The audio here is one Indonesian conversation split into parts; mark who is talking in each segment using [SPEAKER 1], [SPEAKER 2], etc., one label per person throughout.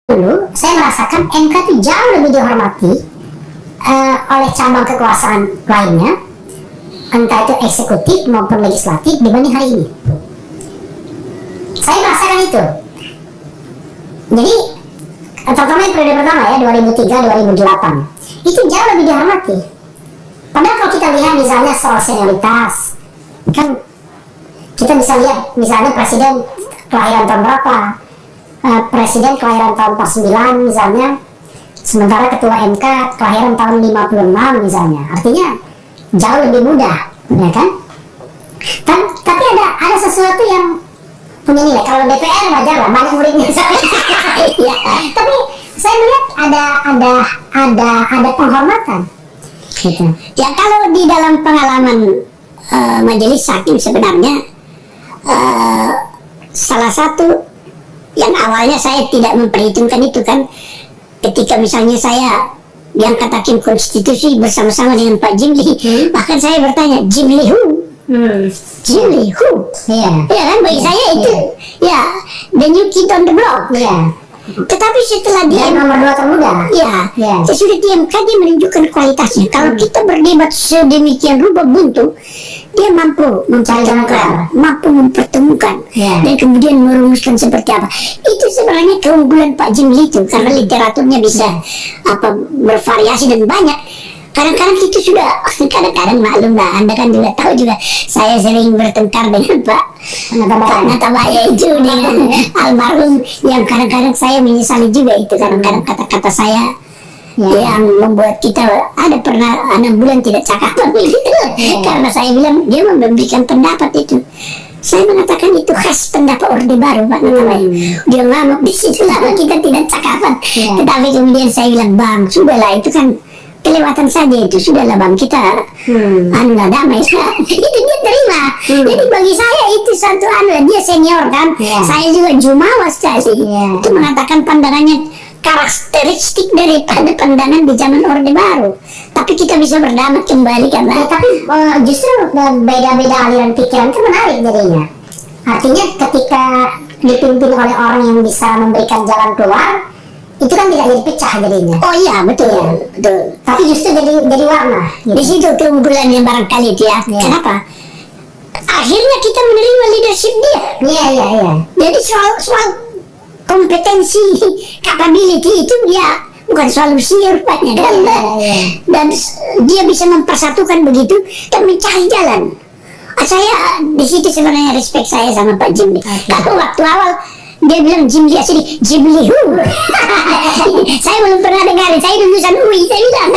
[SPEAKER 1] dulu saya merasakan MK itu jauh lebih dihormati oleh cabang kekuasaan lainnya, entah itu eksekutif maupun legislatif, dibanding hari ini. Saya merasakan itu. Jadi terutama yang periode pertama ya, 2003-2008 itu jauh lebih dihormati. Padahal kalau kita lihat misalnya soal senioritas, kan kita bisa lihat misalnya presiden kelahiran tahun berapa, presiden kelahiran tahun 49 misalnya, sementara ketua MK kelahiran tahun 56 misalnya. Artinya jauh lebih mudah, ya kan? Tapi ada sesuatu yang punya nilai. Kalau DPR wajar lah, banyak muridnya. Ya, tapi saya melihat ada penghormatan. Gitu.
[SPEAKER 2] Ya kalau di dalam pengalaman majelis hakim sebenarnya salah satu yang awalnya saya tidak memperhitungkan itu kan, ketika misalnya saya diangkat hakim konstitusi bersama-sama dengan Pak Jimli, bahkan saya bertanya, Jimli who? Jimli who? Ya kan, bagi saya itu ya the new kid on the block. Tetapi setelah dia
[SPEAKER 1] nomor 2 termuda,
[SPEAKER 2] sesudah di MK dia menunjukkan kualitasnya. Kalau kita berdebat sedemikian rupa buntu, dia mampu mempertemukan dan kemudian merumuskan seperti apa. Itu sebenarnya keunggulan Pak Jimli itu, karena literaturnya bisa bervariasi dan banyak. Kadang-kadang itu sudah, kadang-kadang maklum lah, Anda kan juga tahu juga, saya sering bertengkar dengan Pak Natabaya itu, dengan almarhum, yang kadang-kadang saya menyesali juga itu, kadang-kadang kata-kata saya yang membuat kita pernah 6 bulan tidak cakapan karena saya bilang dia memberikan pendapat itu. Saya mengatakan itu khas pendapat Orde Baru, Pak Natabaya. Dia ngamuk di situ, lama kita tidak cakapan. Tetapi kemudian saya bilang, Bang, sudahlah, itu kan kelewatan saja, itu sudahlah Bang, kita damai. Itu dia terima. Jadi bagi saya itu satu dia senior kan, saya juga jumawa sekali. Itu mengatakan pandangannya karakteristik daripada pandangan di zaman Orde Baru. Tapi kita bisa berdamai kembali kan.
[SPEAKER 1] Tapi justru beda-beda aliran pikiran itu menarik jadinya. Artinya ketika dipimpin oleh orang yang bisa memberikan jalan keluar, itu kan tidak jadi pecah jadinya.
[SPEAKER 2] Oh iya, betul.
[SPEAKER 1] Tapi justru jadi warna.
[SPEAKER 2] Gitu. Di situ keunggulannya barangkali itu ya. Kenapa? Akhirnya kita menerima leadership dia.
[SPEAKER 1] Iya.
[SPEAKER 2] Jadi soal kompetensi, capability itu ya bukan soal usia rupanya kan. Dan dia bisa mempersatukan begitu dan mencari jalan. Saya di situ sebenarnya respect saya sama Pak Jimli. Kalau waktu awal dia bilang Jimli asli, Jimli who? Saya belum pernah dengar, saya lulusan UI, saya bilang.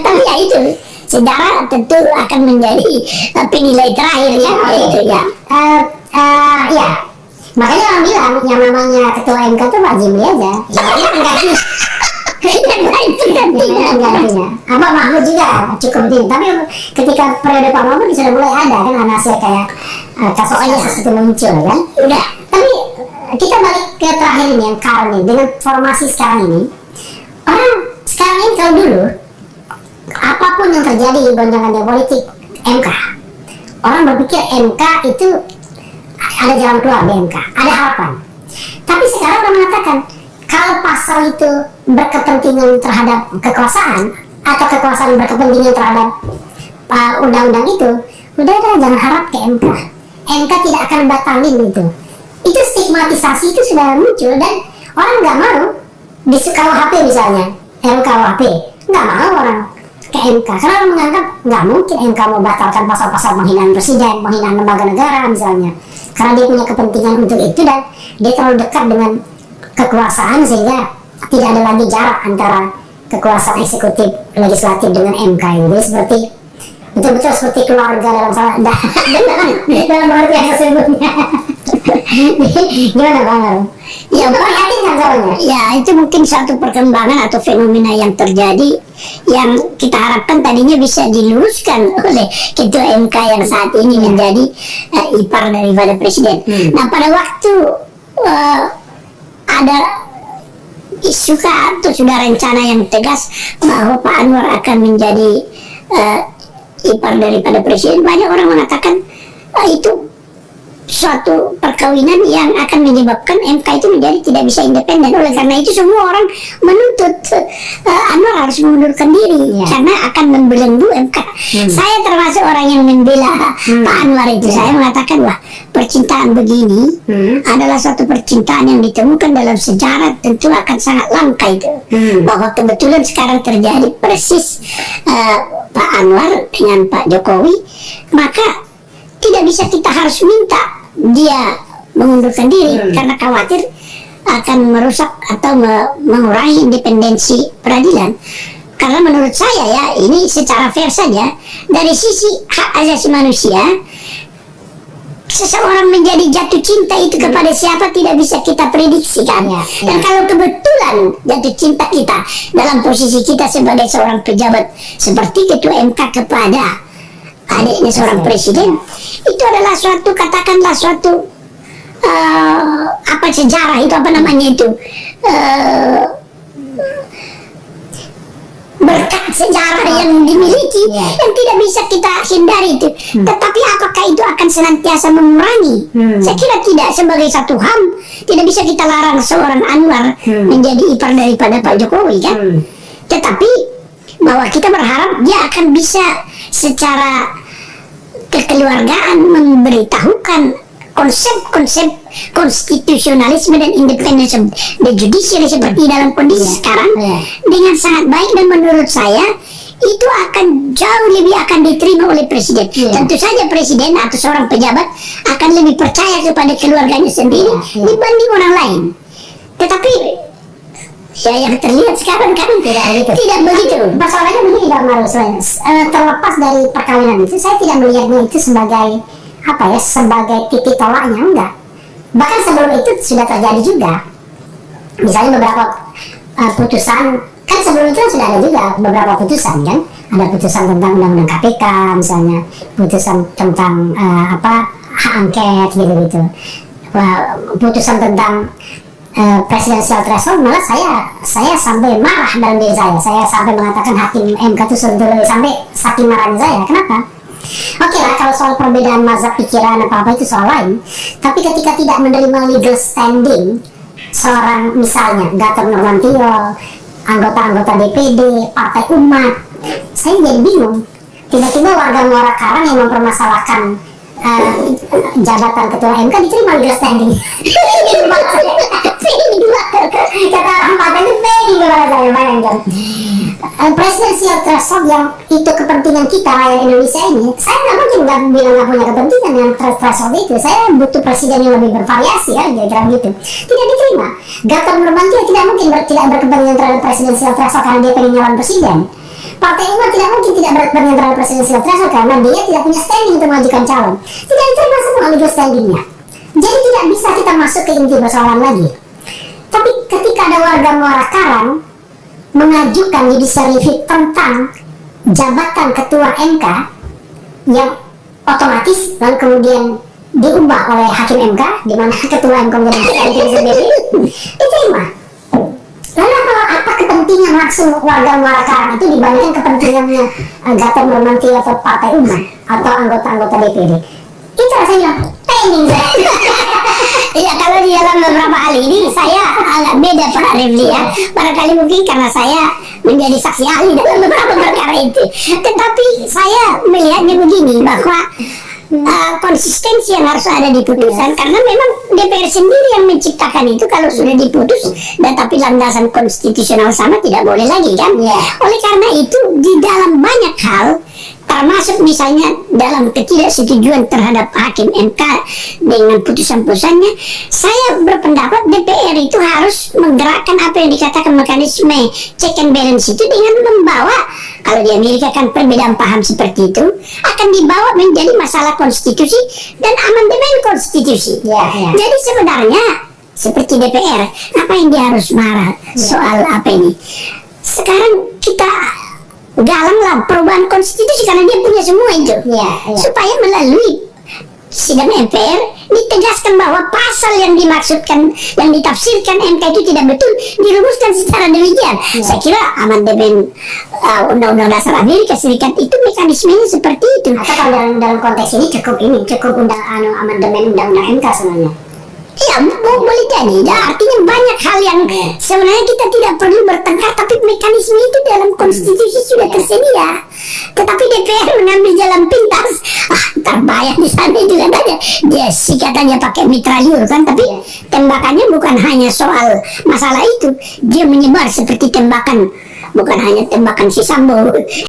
[SPEAKER 2] Tapi ya itu, sejarah tentu akan menjadi penilai terakhir ya. Itu ya.
[SPEAKER 1] Ya. Makanya orang bilang yang namanya ketua MK itu Pak Jimli aja. Yang penggantinya. Apa Mahmud juga cukup penting. Tapi ketika periode Pak Mahmud sudah mulai ada kan anasir kayak kasus itu muncul kan. Udah. Tapi kita balik ke terakhir ini yang sekarang ini, dengan formasi sekarang ini, orang sekarang ini kalau dulu apapun yang terjadi di gonjang politik MK, orang berpikir MK itu ada jalan keluar di MK, ada harapan. Tapi sekarang orang mengatakan kalau pasal itu berkepentingan terhadap kekuasaan atau kekuasaan berkepentingan terhadap undang-undang itu, udah jangan harap ke MK. MK tidak akan batalin itu. Itu stigmatisasi itu sudah muncul dan orang nggak mau di KUHP misalnya, RKUHP nggak mau orang ke MK karena orang menganggap nggak mungkin MK mau batalkan pasal-pasal penghinaan presiden, penghinaan lembaga negara misalnya, karena dia punya kepentingan untuk itu dan dia terlalu dekat dengan kekuasaan sehingga tidak ada lagi jarak antara kekuasaan eksekutif legislatif dengan MK ini. Jadi seperti betul-betul seperti keluarga dalam arti yang sesungguhnya. Gimana Bang? Ya, yakin kan soalnya?
[SPEAKER 2] Ya, itu mungkin satu perkembangan atau fenomena yang terjadi yang kita harapkan tadinya bisa diluruskan oleh ketua MK yang saat ini menjadi ipar daripada presiden. Nah, pada waktu ada isu atau sudah rencana yang tegas bahwa Pak Anwar akan menjadi ipar daripada presiden, banyak orang mengatakan itu suatu perkawinan yang akan menyebabkan MK itu menjadi tidak bisa independen. Oleh karena itu semua orang menuntut Anwar harus mengundurkan diri karena akan membelenggu MK. Saya termasuk orang yang membela Pak Anwar itu. Saya mengatakan, wah, percintaan begini adalah suatu percintaan yang ditemukan dalam sejarah, tentu akan sangat langka itu. Bahwa kebetulan sekarang terjadi persis Pak Anwar dengan Pak Jokowi, maka tidak bisa kita harus minta dia mengundurkan diri karena khawatir akan merusak atau mengurangi independensi peradilan. Karena menurut saya ya, ini secara fair saja, dari sisi hak asasi manusia, seseorang menjadi jatuh cinta itu kepada siapa tidak bisa kita prediksikan. Dan kalau kebetulan jatuh cinta kita dalam posisi kita sebagai seorang pejabat seperti ketua MK kepada adiknya seorang presiden, itu adalah suatu, katakanlah suatu apa sejarah itu, apa namanya itu, berkat sejarah yang dimiliki yang tidak bisa kita hindari itu. Tetapi apakah itu akan senantiasa mengurangi? Saya kira tidak. Sebagai satu HAM tidak bisa kita larang seorang Anwar menjadi ipar daripada Pak Jokowi, kan? Tetapi bahwa kita berharap dia akan bisa secara kekeluargaan memberitahukan konsep-konsep konstitusionalisme dan independensi the judiciary seperti dalam kondisi sekarang dengan sangat baik, dan menurut saya itu akan jauh lebih akan diterima oleh presiden. Tentu saja presiden atau seorang pejabat akan lebih percaya kepada keluarganya sendiri dibanding orang lain. Tetapi ya yang terlihat sekarang kan tidak begitu.
[SPEAKER 1] Masalahnya begini Bang Marus, terlepas dari perkawinan itu, saya tidak melihatnya itu sebagai apa ya, sebagai titik tolaknya, enggak. Bahkan sebelum itu sudah terjadi juga. Misalnya beberapa putusan, kan sebelum itu sudah ada juga beberapa putusan, kan? Ada putusan tentang undang-undang KPK, misalnya putusan tentang hak angket gitu-gitu. Putusan tentang presidensial threshold, malah saya sampai marah dalam diri saya sampai mengatakan hakim MK itu sebetulnya sampai saking marahnya saya. Kenapa? Oke lah, kalau soal perbedaan mazhab pikiran apa itu soal lain, tapi ketika tidak menerima legal standing seorang, misalnya Gatot Nurmantio, anggota-anggota DPD, Partai Umat, saya jadi bingung. Tiba-tiba warga Muara Karang yang mempermasalahkan jabatan ketua MK diterima legal standing. Kata orang Partai itu fake kepada saya, bayangkan. Presidensial threshold yang itu kepentingan kita rakyat Indonesia ini, saya nggak mungkin nggak bilang nggak punya kepentingan dengan threshold itu. Saya butuh presiden yang lebih bervariasi, ya, kira-kira gitu. Tidak diterima. Gatot Nurmantio tidak mungkin tidak berkepentingan terhadap presidensial threshold karena dia pengen nyalon presiden. Partai Umat tidak mungkin tidak berkepentingan terhadap presidensial threshold karena dia tidak punya standing untuk mengajukan calon. Tidak diterima semua legal standingnya. Jadi tidak bisa kita masuk ke inti persoalan lagi. Tapi ketika ada warga Muara Karang mengajukan judicial review tentang jabatan ketua MK yang otomatis lalu kemudian diubah oleh hakim MK, di mana ketua MK menjadi sendiri, diterima. Lalu apa kepentingan langsung warga Muara Karang itu dibandingkan kepentingannya Gatot Nurmantio atau Partai Umat atau anggota-anggota DPD? Itu saya bilang pending.
[SPEAKER 2] Ya, kalau di dalam beberapa hal ini saya agak beda Pak Refli, ya. Barangkali mungkin karena saya menjadi saksi ahli dalam beberapa perkara itu. Tetapi saya melihatnya begini, bahwa konsistensi yang harus ada di putusan, karena memang DPR sendiri yang menciptakan itu. Kalau sudah diputus dan tapi landasan konstitusional sama, tidak boleh lagi, kan? Oleh karena itu di dalam banyak hal, termasuk misalnya dalam ketidaksetujuan terhadap hakim MK dengan putusan-putusannya, saya berpendapat DPR itu harus menggerakkan apa yang dikatakan mekanisme check and balance itu dengan membawa, kalau di Amerika kan perbedaan paham seperti itu akan dibawa menjadi masalah konstitusi dan amandemen konstitusi. Jadi sebenarnya seperti DPR, apa yang dia harus marah soal apa ini? Sekarang kita galanglah perubahan konstitusi karena dia punya semua itu, supaya melalui sidang MPR ditegaskan bahwa pasal yang dimaksudkan, yang ditafsirkan MK itu tidak betul, dirumuskan secara demikian. Saya kira amandemen Undang-Undang Dasar Amerika Serikat itu mekanismenya seperti itu.
[SPEAKER 1] Atau kalau dalam konteks ini cukup amandemen Undang-Undang MK sebenarnya.
[SPEAKER 2] Ya, boleh jadi. Ya, artinya banyak hal yang sebenarnya kita tidak perlu bertengkar, tapi mekanisme itu dalam konstitusi sudah tersedia. Tetapi DPR mengambil jalan pintas. Terbayang di sana juga ada dia katanya pakai mitralyur kan, tapi tembakannya bukan hanya soal masalah itu, dia menyebar seperti tembakan, bukan hanya tembakan si Sambo.